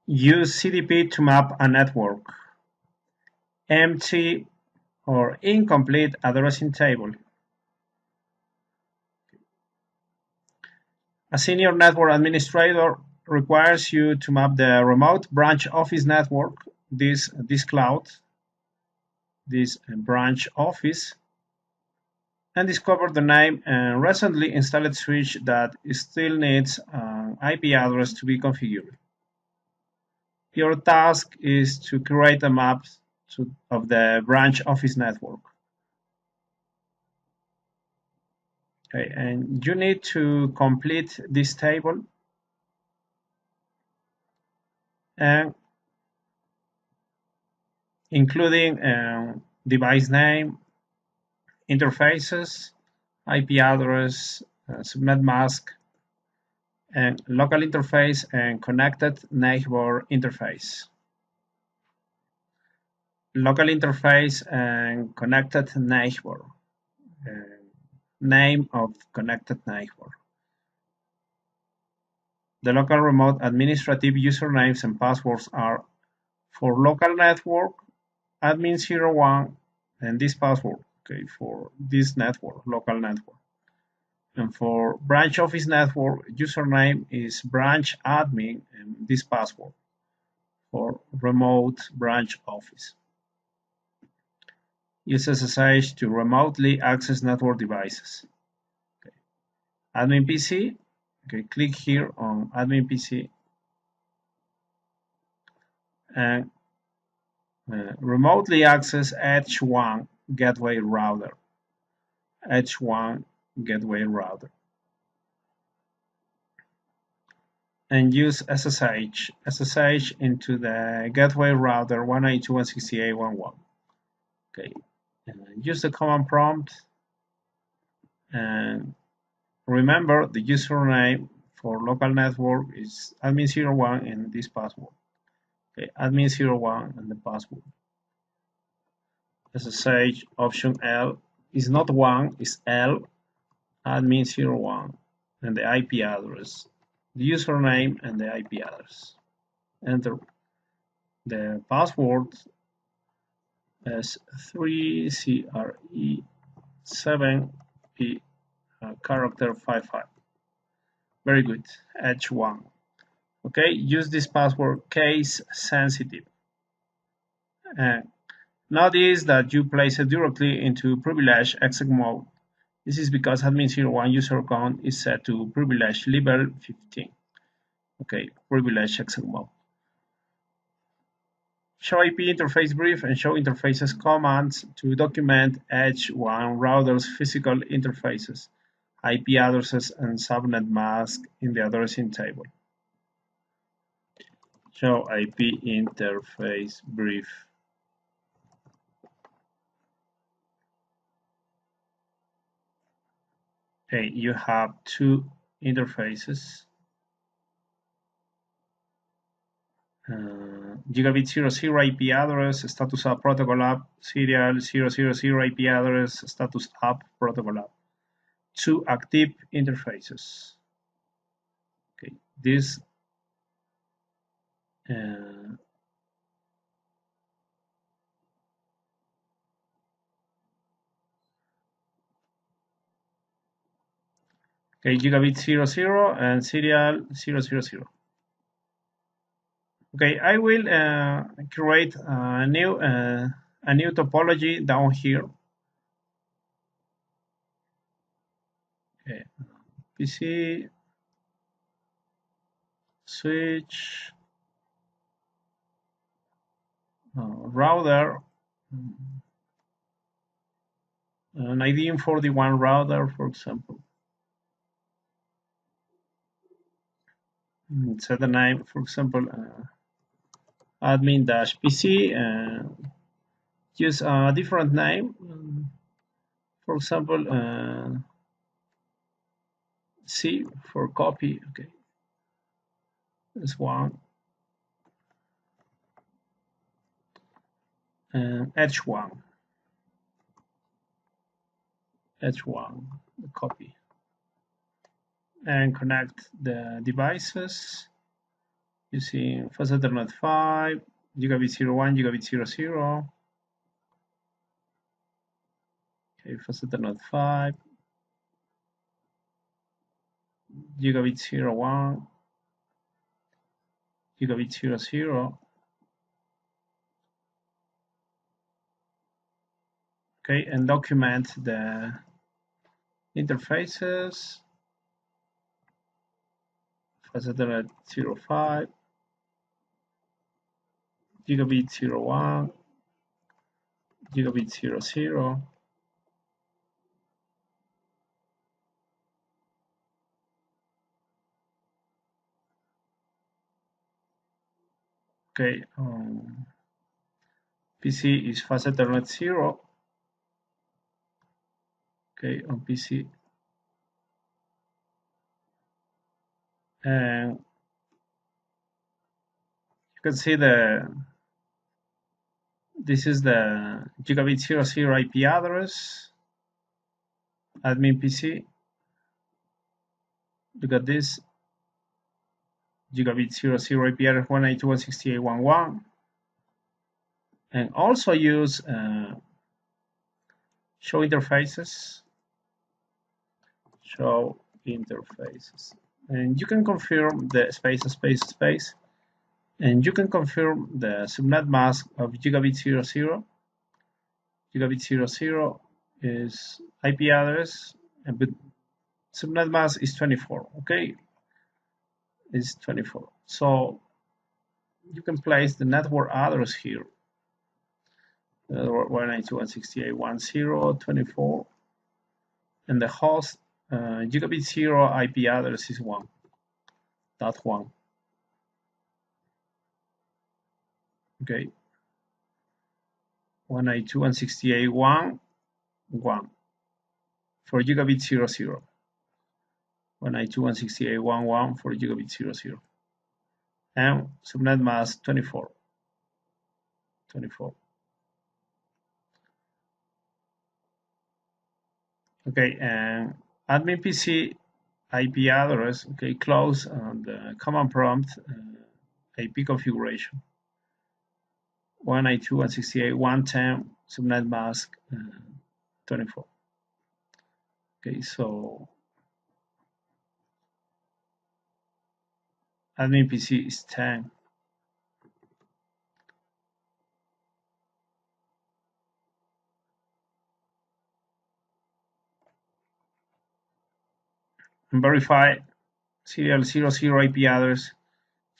Use CDP to map a network. Empty or incomplete addressing table. A senior network administrator requires you to map the remote branch office network, this cloud, this branch office, and discover the name and recently installed switch that still needs an IP address to be configured. Your task is to create a map of the branch office network. Okay, and you need to complete this table and including device name, interfaces, IP address, subnet mask, and local interface and connected neighbor interface. Local interface and connected neighbor. Name of connected neighbor. The local remote administrative usernames and passwords are for local network admin01 and this password, okay, for this network, local network. And for branch office network, username is branch admin and this password for remote branch office. Use SSH to remotely access network devices. Okay. Admin PC, okay, click here on admin PC and remotely access H1 gateway router. H1 gateway router. And use SSH into the gateway router 192.168.1.1. Okay, use the command prompt and remember the username for local network is admin01 and this password. Okay, admin01 and the password. SSH option L is not 1, is L, admin01 and the IP address, the username and the IP address. Enter the password as 3CRE7P character 55. Very good. H1. Okay, use this password case sensitive. Notice that you place it directly into privilege exec mode. This is because admin01 user account is set to privilege level 15. Okay, privilege exec mode. Show IP interface brief and show interfaces commands to document H1 router's physical interfaces, IP addresses, and subnet mask in the addressing table. Show IP interface brief. Okay, you have two interfaces. Gigabit 00 IP address, status app protocol app, serial 000 IP address, status app protocol app. Two active interfaces. Okay, this okay, gigabit 00 and serial 000. Okay, I will create a new topology down here. Okay, PC switch router an IDM41 router, for example. Set the name, for example, admin-PC. Use a different name, for example, C for copy. Okay, this one. H1, the copy, and connect the devices using fast Ethernet 5, gigabit 01, gigabit 00. Okay, fast Ethernet 5, gigabit 01, gigabit 00. Okay, and document the interfaces. Fast Ethernet 05, gigabit 01, gigabit 00. Okay, PC is fast Ethernet 0. Okay, on PC. And you can see this is the gigabit 00 IP address, admin PC. Look at this, gigabit 00 IP address 192.168.1.1. And also use show interfaces. Show interfaces. And you can confirm the space. And you can confirm the subnet mask of gigabit 00. Gigabit 00 is IP address, but subnet mask is 24. Okay, it's 24. So you can place the network address here. 192.168.1.0.24, and the host gigabit 0 IP address is 1.1. Okay, 192.168.1.1 for gigabit 00. 192.168.1.1 for gigabit 00. And subnet mask 24. Okay, and admin PC IP address. Okay, close the command prompt IP configuration. 192.168.1.10 subnet mask 24. Okay, so admin PC is 10. And verify serial 00 IP address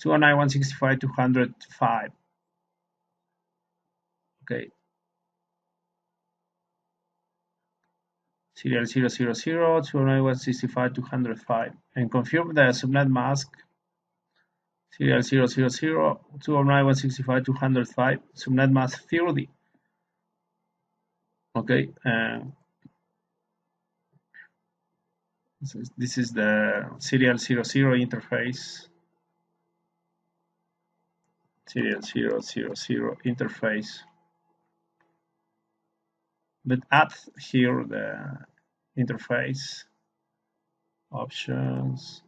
209.165.205. Okay, serial 000 209.165.205, and confirm the subnet mask serial 000 209.165.205 subnet mask 30. Okay, this is the serial 00 interface. Serial 000 interface. But add here the interface options.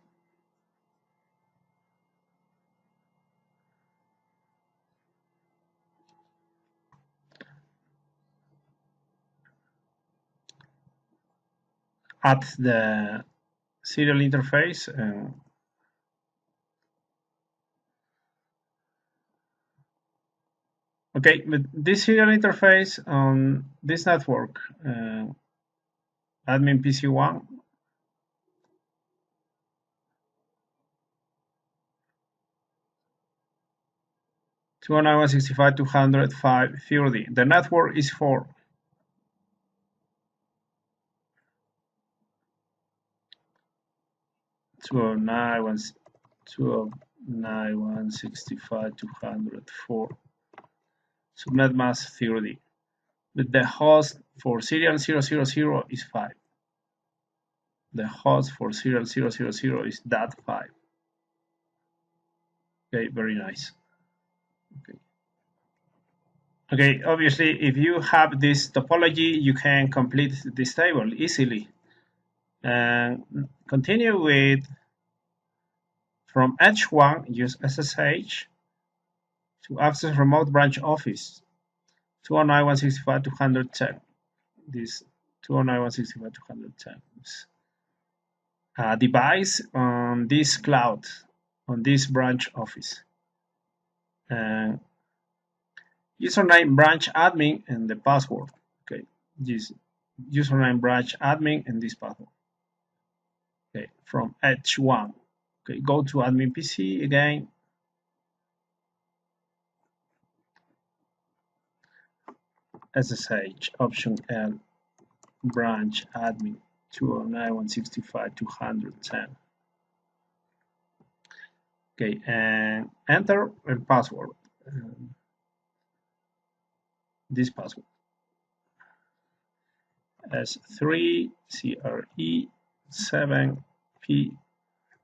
Add the serial interface. Okay, but this serial interface on this network, admin PC1, two hundred 205.205.30. The network is for 209.165.204 subnet mask 30. But the host for serial 000 is 5. The host for serial 000 is that 5. Okay, very nice. Okay, obviously, if you have this topology, you can complete this table easily. And continue with From H1, use SSH to access remote branch office 209.165.210. This 209.165.210 device on this cloud, on this branch office. And username branch admin and the password. Okay, this username branch admin and this password. Okay, from H1. Okay, go to admin PC again. SSH option L branch admin 209.165.210. Okay, and enter a password. This password S3 CRE 7P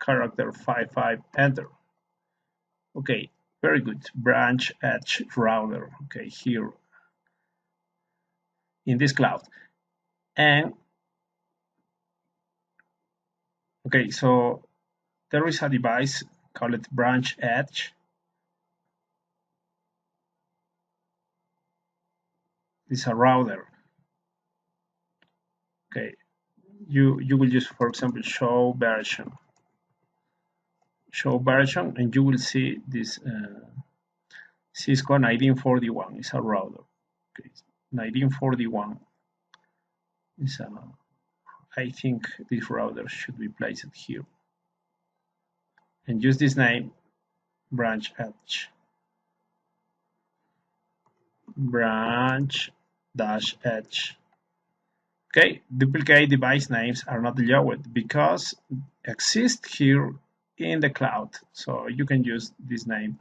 character 55. Enter. Okay, very good. Branch edge router. Okay, here in this cloud. And okay, so there is a device called branch edge. It's a router. Okay, you will use, for example, show version, and you will see this Cisco 1941 is a router. Okay, 1941 is a. I think this router should be placed here, and use this name, branch edge, branch dash edge. Okay, duplicate device names are not allowed because exist here in the cloud, so you can use this name,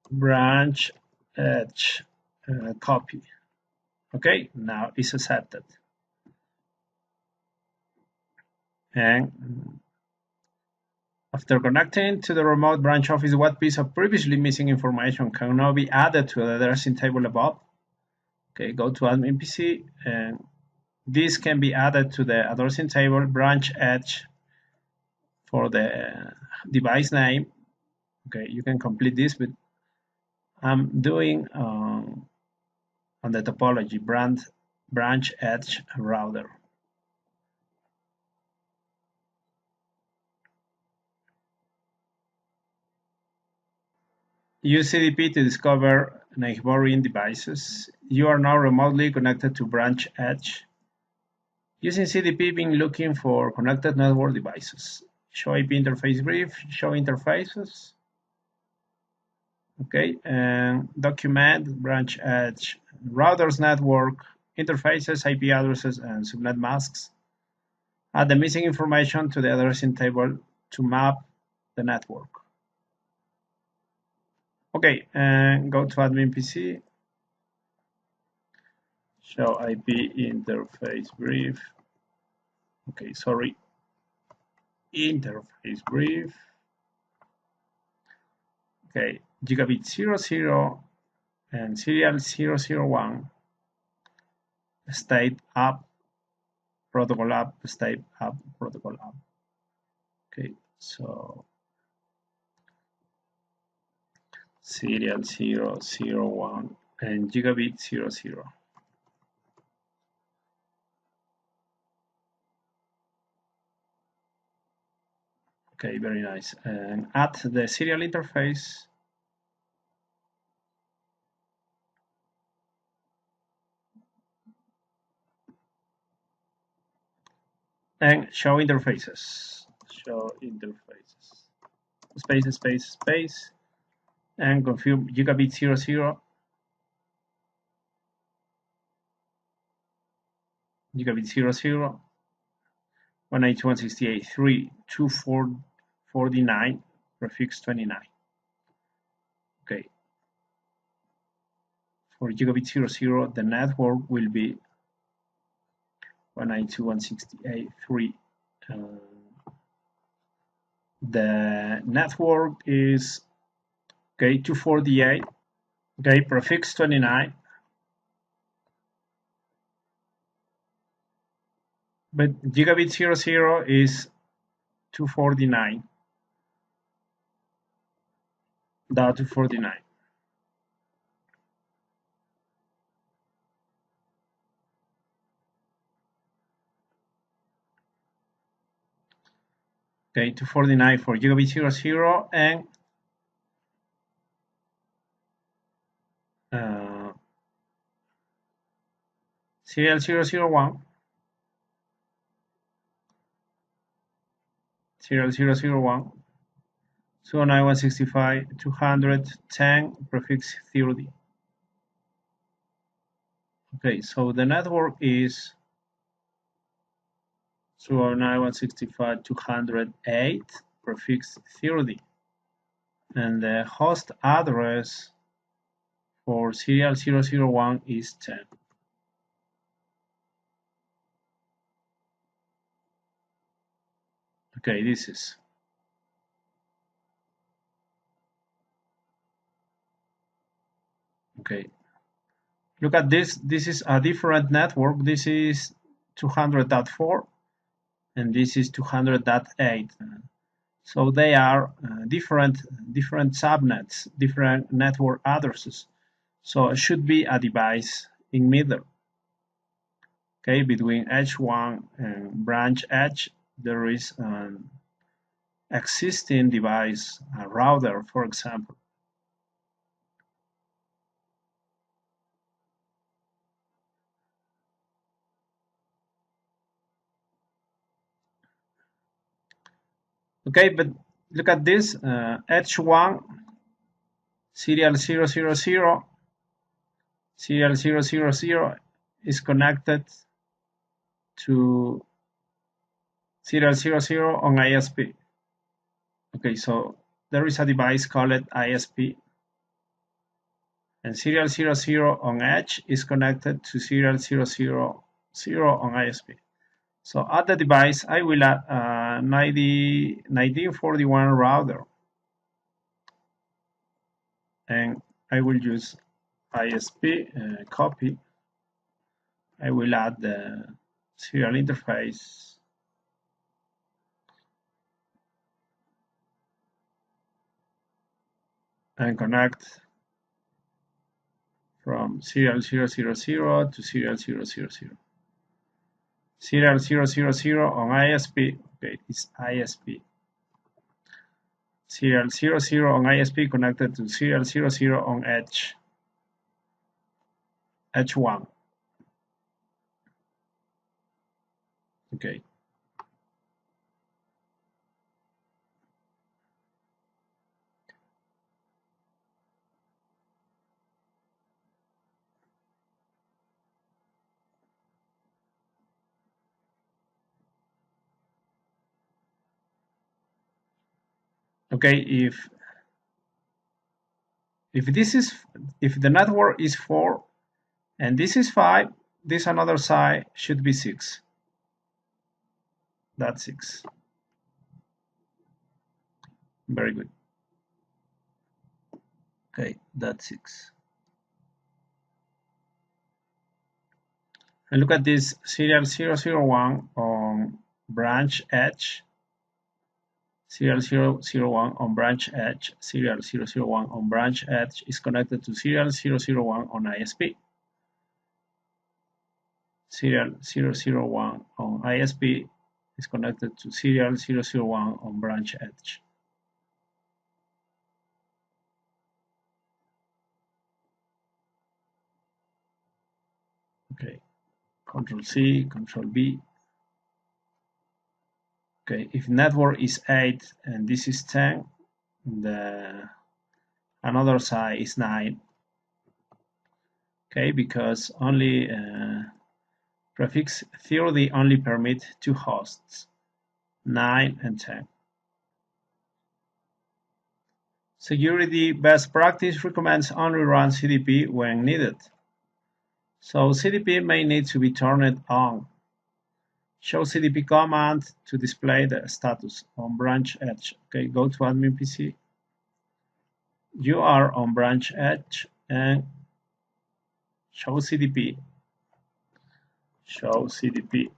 branch edge copy. Okay, now it's accepted. And after connecting to the remote branch office, what piece of previously missing information can now be added to the addressing table above? Okay, go to admin PC, and this can be added to the addressing table branch edge for the device name. Okay, you can complete this, but I'm doing on the topology branch edge router. Use CDP to discover neighboring devices. You are now remotely connected to branch edge. Using CDP, been looking for connected network devices. Show IP interface brief, show interfaces. Okay, and document branch edge, routers network, interfaces, IP addresses, and subnet masks. Add the missing information to the addressing table to map the network. Okay, and go to admin PC. Show IP interface brief. Okay, sorry. Interface brief. Okay, gigabit 00 and serial 001. State up, protocol up, state up, protocol up. Okay, so serial 001 and gigabit 00. Okay, very nice. And add the serial interface. And show interfaces. Show interfaces. Space, space, space. And confirm gigabit 00. Gigabit 00. 192.168.3.249 prefix 29. Okay. For gigabit 00, the network will be 192.168.3. The network is okay 248. Okay, prefix 29. But gigabit 00 is 249. 249. Okay, 249 for gigabit 00 and serial 001, serial 001, 209.165, 210, prefix 30. Okay, so the network is 209.165, 208, prefix 30. And the host address for serial 001 is 10. Okay, this is. Okay, look at this. This is a different network. This is 200.4 and this is 200.8. So they are different subnets, different network addresses. So it should be a device in middle. Okay, between H1 and branch H, there is an existing device, a router, for example. Okay, but look at this, H1, serial 000, serial 000 is connected to serial 00 on ISP. Okay, so there is a device called ISP, and serial 00 on H is connected to serial 000 on ISP. So at the device, I will add a 1941 router, and I will use ISP copy. I will add the serial interface and connect from serial 000 to serial 000. Serial 000 on ISP, okay, it's ISP. Serial 00 on ISP connected to serial 00 on H1. Okay. Okay, if the network is 4 and this is 5, this another side should be 6. That's 6. Very good. Okay, that's 6. And look at this serial 001 on branch H, serial 001 on branch H, serial 001 on branch H is connected to serial 001 on ISP. Serial 001 on ISP is connected to serial 001 on branch H. Okay, Control C, Control B. Okay, if network is 8 and this is 10, the another side is 9. Okay, because only prefix 30 only permit 2 hosts, 9 and 10. Security best practice recommends only run CDP when needed. So CDP may need to be turned on. Show CDP command to display the status on branch H. Okay, go to admin PC. You are on branch H and show CDP. Show CDP.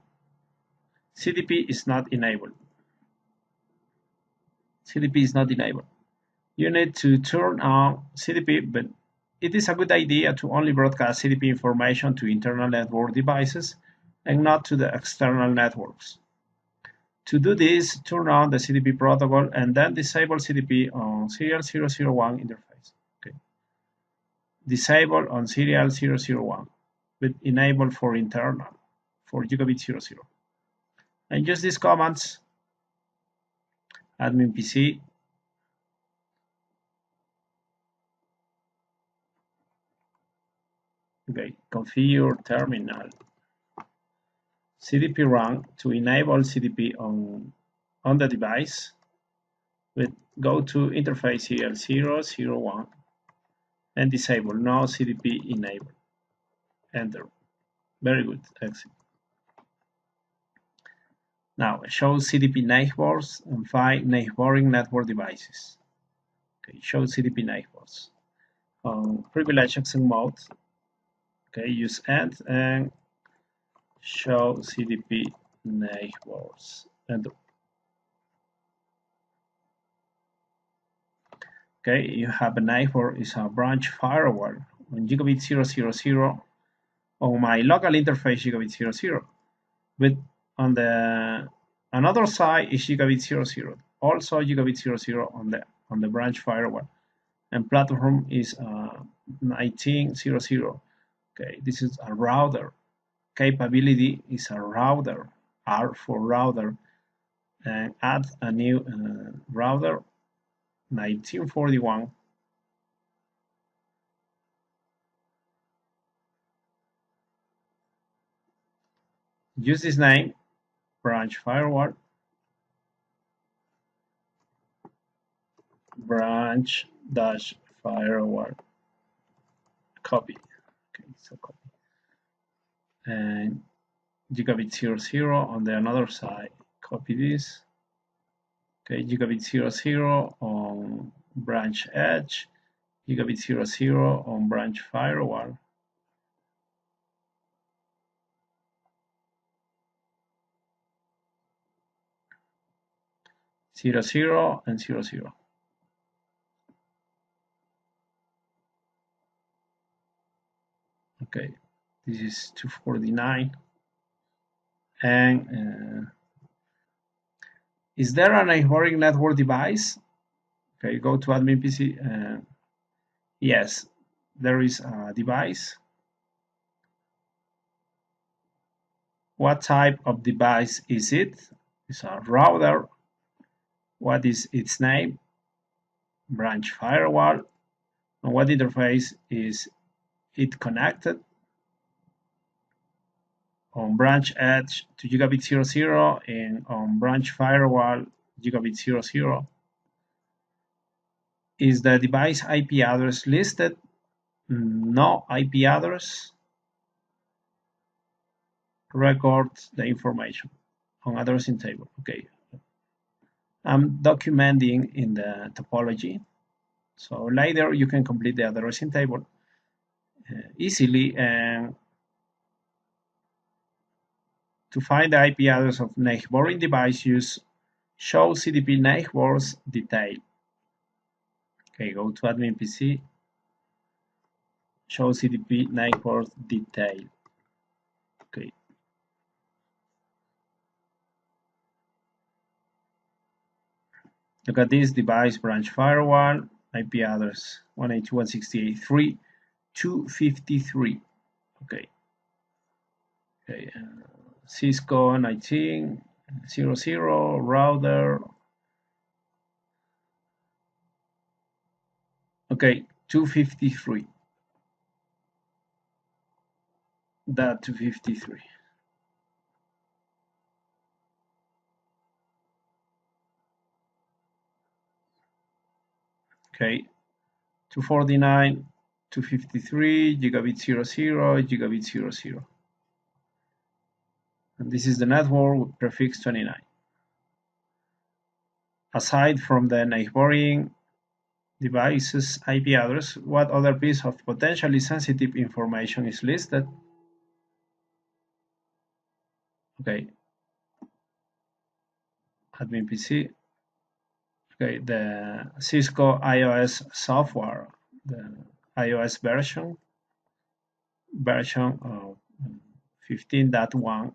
CDP is not enabled. CDP is not enabled. you need to turn on CDP, but it is a good idea to only broadcast CDP information to internal network devices and not to the external networks. To do this, turn on the CDP protocol and then disable CDP on serial 001 interface. Okay. Disable on serial 001, but enable for internal, for gigabit 00. And use these commands: admin PC, okay, configure terminal, CDP run to enable CDP on the device, but go to interface serial 001 and disable no CDP enable. Enter. Very good. Exit. Now show CDP neighbors and find neighboring network devices. Okay, show CDP neighbors. On privilege access mode, okay, use and show CDP neighbors. Enter. Okay, you have a neighbor is a branch firewall on gigabit 000 on my local interface gigabit 00, but on the another side is gigabit 00, also gigabit 00 on the branch firewall, and platform is 1900. Okay, this is a router. Capability is a router, R for router, and add a new router 1941. Use this name, branch firewall, branch dash firewall, copy. Okay, so copy. And gigabit 00 on the another side, copy this. Okay, gigabit 00 on branch edge, gigabit 00 on branch firewall. Zero zero and 00. Okay, this is 249. And is there a neighboring network device? Okay, go to admin PC. Yes, there is a device. What type of device is it? It's a router. What is its name? Branch firewall. And what interface is it connected? On branch edge to gigabit 00 and on branch firewall gigabit 00. Is the device IP address listed? No IP address. Record the information on addressing table. Okay. I'm documenting in the topology. So later you can complete the addressing table easily, and to find the IP address of neighboring device, use show CDP neighbors detail. Okay, go to admin PC, show CDP neighbors detail. Okay. Look at this device branch firewall, IP address 192.168.3.253. Okay. Okay. Cisco 19.00 router. Okay, 253. That 253. Okay, 249, 253, gigabit 00, gigabit 00. And this is the network with prefix 29. Aside from the neighboring device's IP address, what other piece of potentially sensitive information is listed? Okay, admin PC. Okay, the Cisco iOS software, the iOS version of 15.1,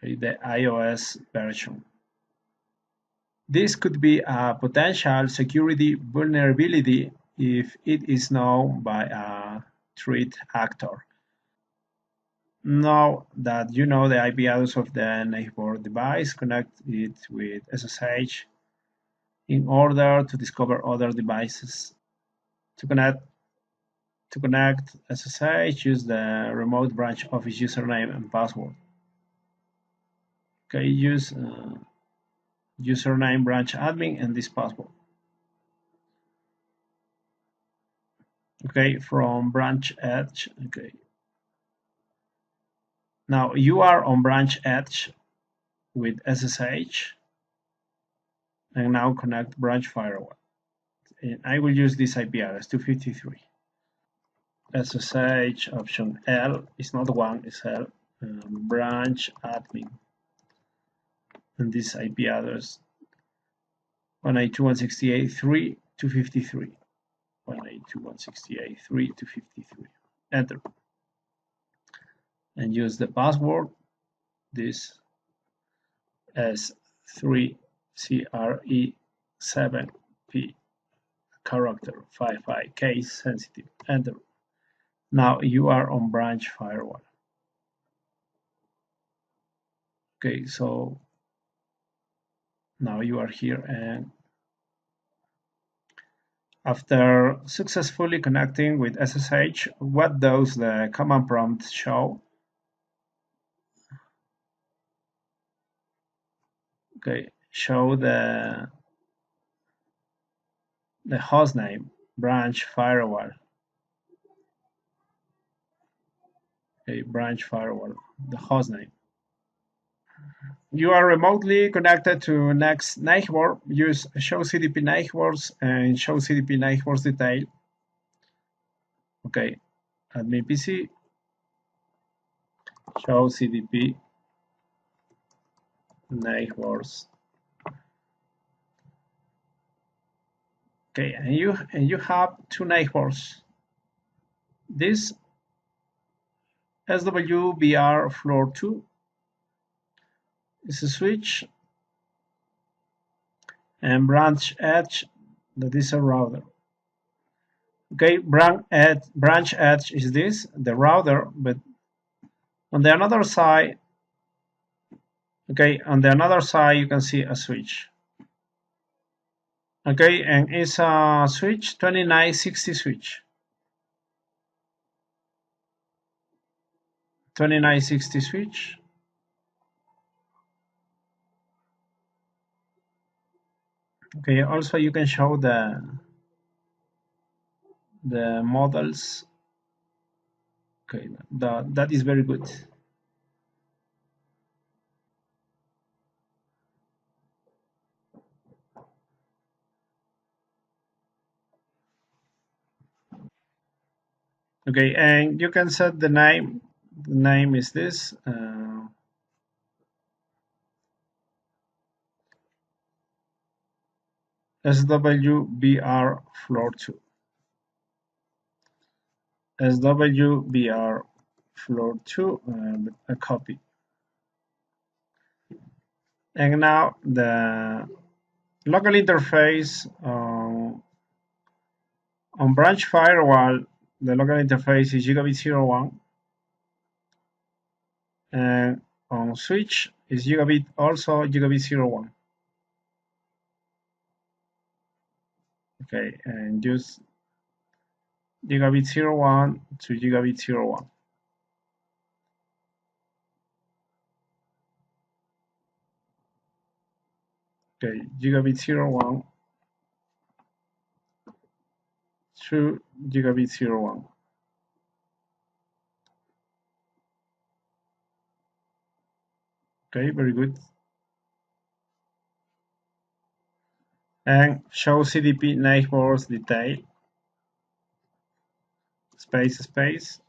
okay, the iOS version. This could be a potential security vulnerability if it is known by a threat actor. Now that you know the IP address of the neighbor device, connect it with SSH in order to discover other devices. To connect SSH, use the remote branch office username and password. Okay, use username branch admin and this password. Okay, from branch edge. Okay, now you are on branch edge with SSH, and now connect branch firewall. And I will use this IP address 253. SSH option L is not one, it's L. Branch admin, and this IP address 192.168.3.253. 192.168.3.253. Enter, and use the password. This S3CRE7P character 55 case sensitive. Enter. Now you are on branch firewall. Okay, so now you are here, and after successfully connecting with SSH, what does the command prompt show? Okay, show the host name, branch firewall. Okay, branch firewall, the host name. You are remotely connected to next neighbor. Use show CDP neighbors and show CDP neighbors detail. Okay, admin PC, show CDP neighbors. Okay, and you have two neighbors. This SWBR floor 2 is a switch, and branch edge, that is a router. Okay, branch edge is this, the router, but on the another side, okay, on the another side you can see a switch. Okay, and it's a switch 2960 switch. 2960 switch. Okay, also you can show the models. Okay, that is very good. Okay, and you can set the name. The name is this. SWBR floor 2. SWBR floor 2, a copy. And now the local interface on branch firewall, the local interface is gigabit 01, and on switch is gigabit, also gigabit 01. Okay, and use gigabit 01 to gigabit 01. Okay, gigabit 01 to gigabit 01. Okay, very good. And show CDP neighbors detail. Space.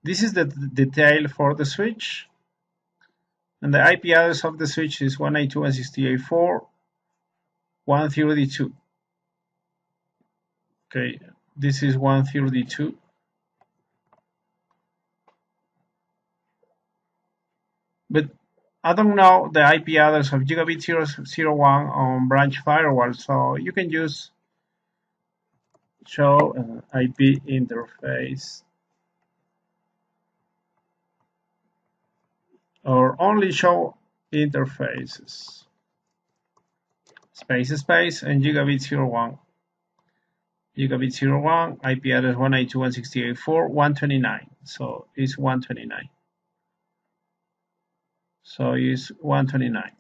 This is the detail for the switch. And the IP address of the switch is 192.168.4.132. Okay, this is 132. But I don't know the IP address of gigabit 001 on branch firewall, so you can use show IP interface or only show interfaces. Space and gigabit 01. Gigabit 01, IP address 192.168.4.129. So it's 129. So it's 129.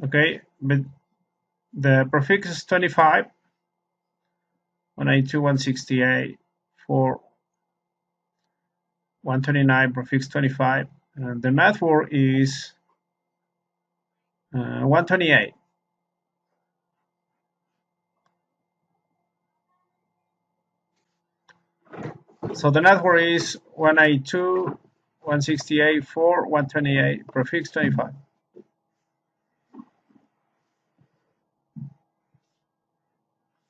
Okay, but the prefix is 25, 192.168.4.129, prefix 25, and the network is 128. So the network is 192.168.4.128, prefix 25.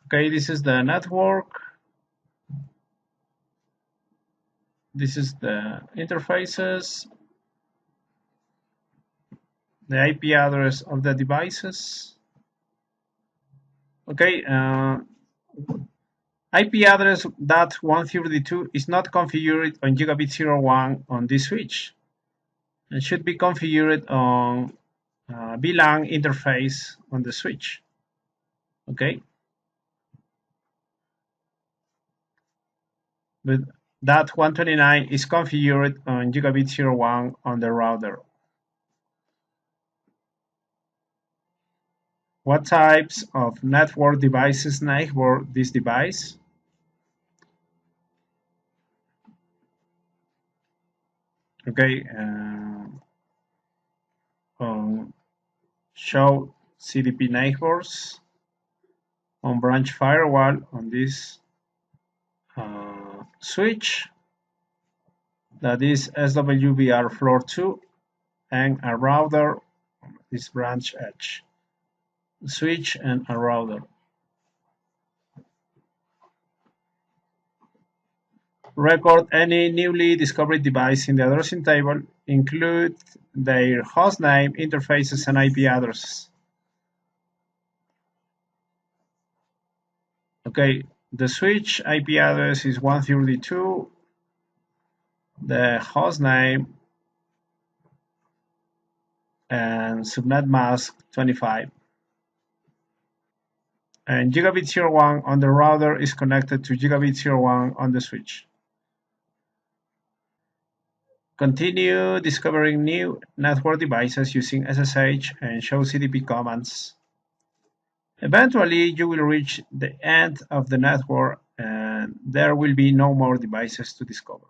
Okay, this is the network. This is the interfaces, the IP address of the devices. Okay, IP address .132 is not configured on gigabit 01 on this switch. It should be configured on VLAN interface on the switch. Okay, but that 129 is configured on gigabit 01 on the router. What types of network devices enable this device? Okay, show CDP neighbors on branch firewall on this switch, that is SWBR floor 2, and a router, this branch edge, switch and a router. Record any newly discovered device in the addressing table, include their hostname, interfaces, and IP addresses. Okay, the switch IP address is 132, the hostname and subnet mask 25. And gigabit 01 on the router is connected to gigabit 01 on the switch. Continue discovering new network devices using SSH and show CDP commands. Eventually, you will reach the end of the network and there will be no more devices to discover.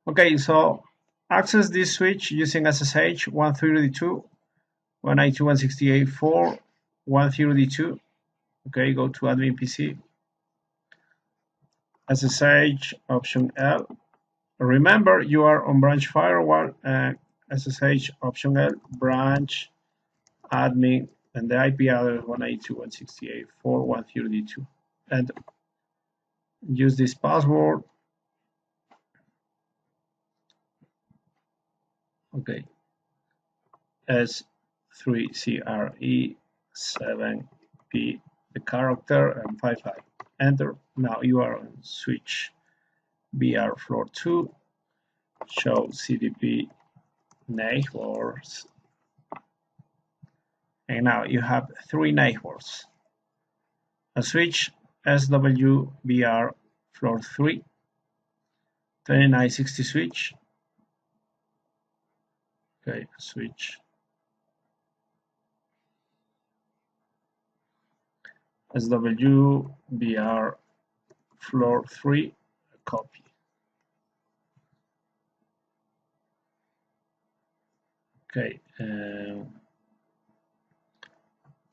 Okay, so access this switch using SSH 132, 192.168.4.132. Okay, go to admin PC. SSH option L. Remember, you are on branch firewall and SSH option L, branch admin, and the IP address 192.168.4.132. And use this password. Okay, S3CRE7P, the character, and 55. Enter. Now you are on switch BR floor 2. Show CDP neighbors. And now you have 3 neighbors. A switch SWBR floor 3, 2960 switch. Okay, switch SWBR floor 3, copy. Okay,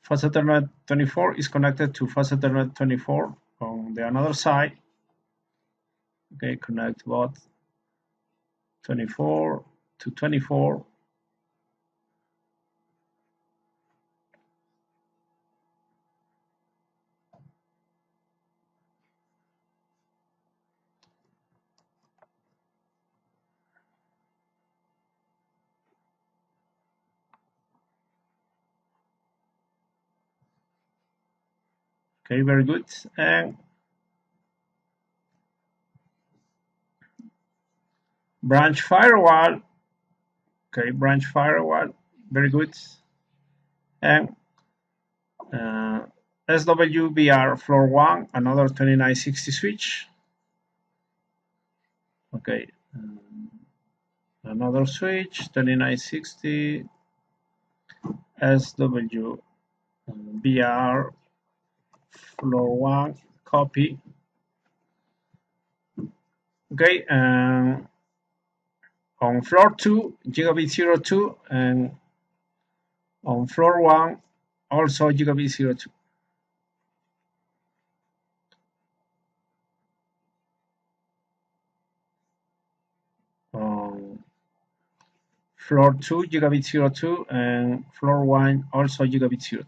Fast Ethernet 24 is connected to Fast Ethernet 24 on the another side. Okay, connect both 24 to 24. Okay, very good. And branch firewall. Okay, branch firewall, very good. And SWBR floor 1, another 2960 switch. Okay, another switch, 2960 SWBR floor 1, copy. Okay, on floor 2, gigabit 02, and on floor 1, also gigabit 02. Floor 2, gigabit 02, and floor 1, also gigabit 02.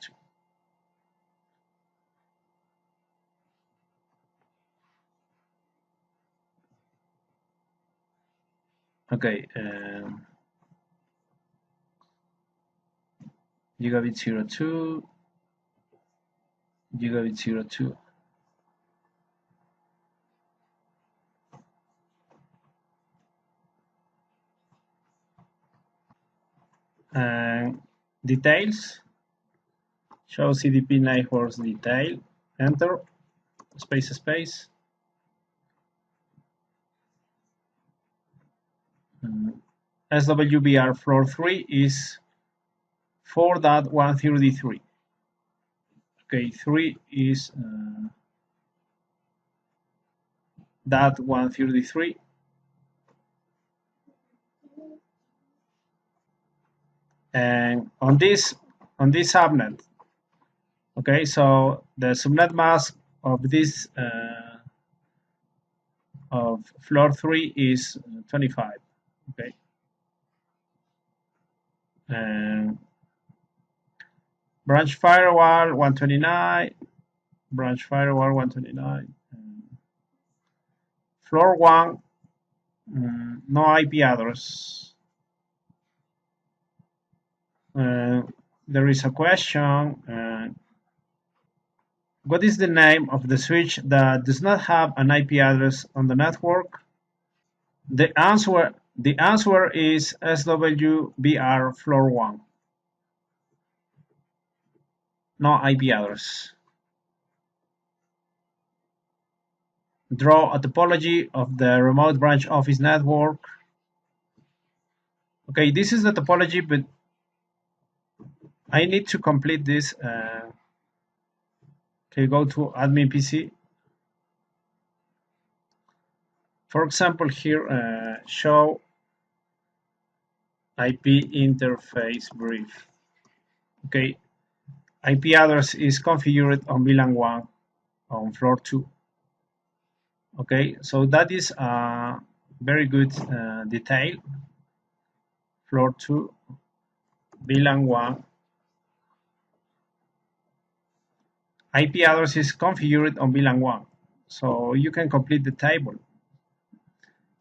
Okay, gigabit 02, gigabit 02. And details, show CDP networks detail, enter, space. SWBR floor 3 is 4.133. Okay, 3 is that 133. And on this subnet, okay, so the subnet mask of this of floor 3 is 25. Okay, and branch firewall 129, branch firewall 129, floor 1, no IP address. There is a question, what is the name of the switch that does not have an IP address on the network? The answer is SWBR floor 1. No IP address. Draw a topology of the remote branch office network. Okay, this is the topology, but I need to complete this. Okay, go to admin PC. For example, here, show IP interface brief. Okay, IP address is configured on VLAN 1 on floor 2. Okay, so that is a very good detail. Floor 2, VLAN 1. IP address is configured on VLAN 1. So you can complete the table.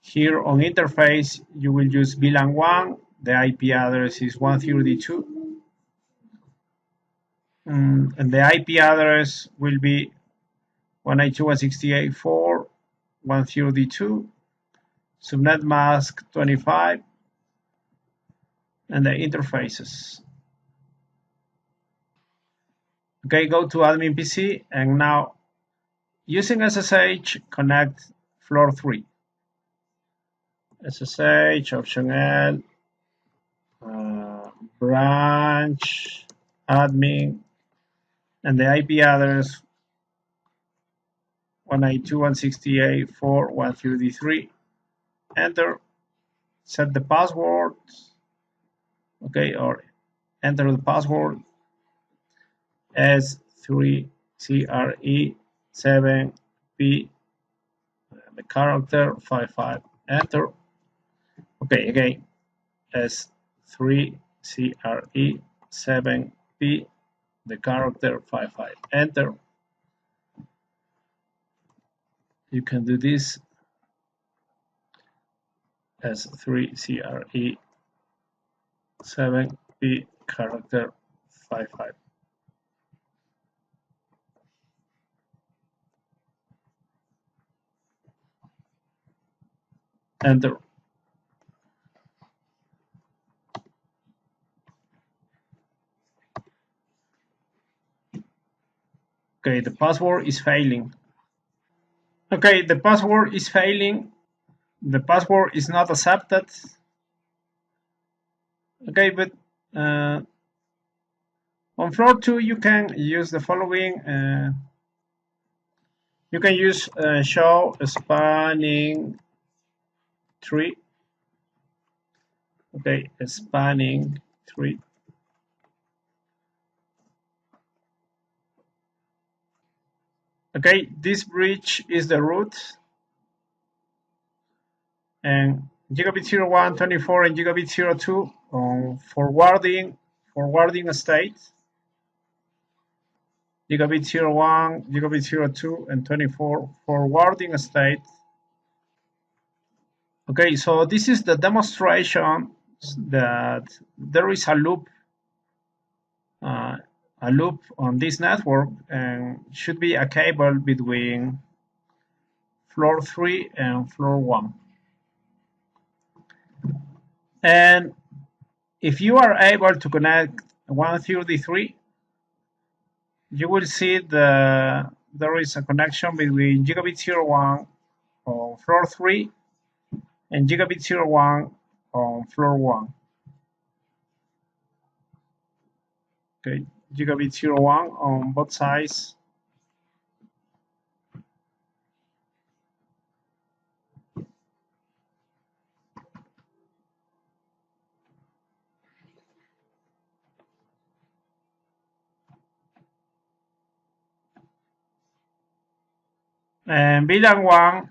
Here on interface, you will use VLAN 1. The IP address is 132. And the IP address will be 192.168.4.132. Subnet mask 25. And the interfaces. Okay, go to admin PC, and now using SSH, connect floor 3. SSH, option L, branch, admin, and the IP address 192.168.4.133. Enter, set the password, okay, or enter the password. S3CRE7P, the character 55, enter. Okay, again, S3CRE7P, the character 55, enter. You can do this S3CRE7P, character 55. Enter. Okay, the password is failing. Okay, the password is failing. The password is not accepted. Okay, but on floor 2 you can use the following. You can use show spanning tree. Okay, spanning tree. Okay, this bridge is the root, and gigabit 01, 24, and gigabit 02 on forwarding state. Gigabit 01, gigabit 02, and 24 forwarding state. Okay, so this is the demonstration that there is a loop on this network, and should be a cable between floor 3 and floor 1. And if you are able to connect 133, you will see there is a connection between gigabit 01 on floor 3 and gigabit 01 on floor 1. Okay, gigabit 01 on both sides. And VLAN 1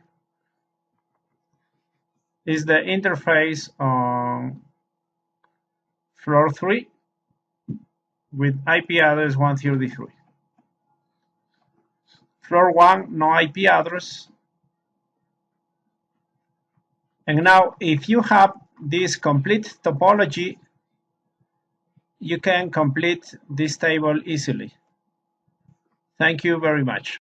is the interface on floor 3 with IP address 133. Floor 1, no IP address. And now, if you have this complete topology, you can complete this table easily. Thank you very much.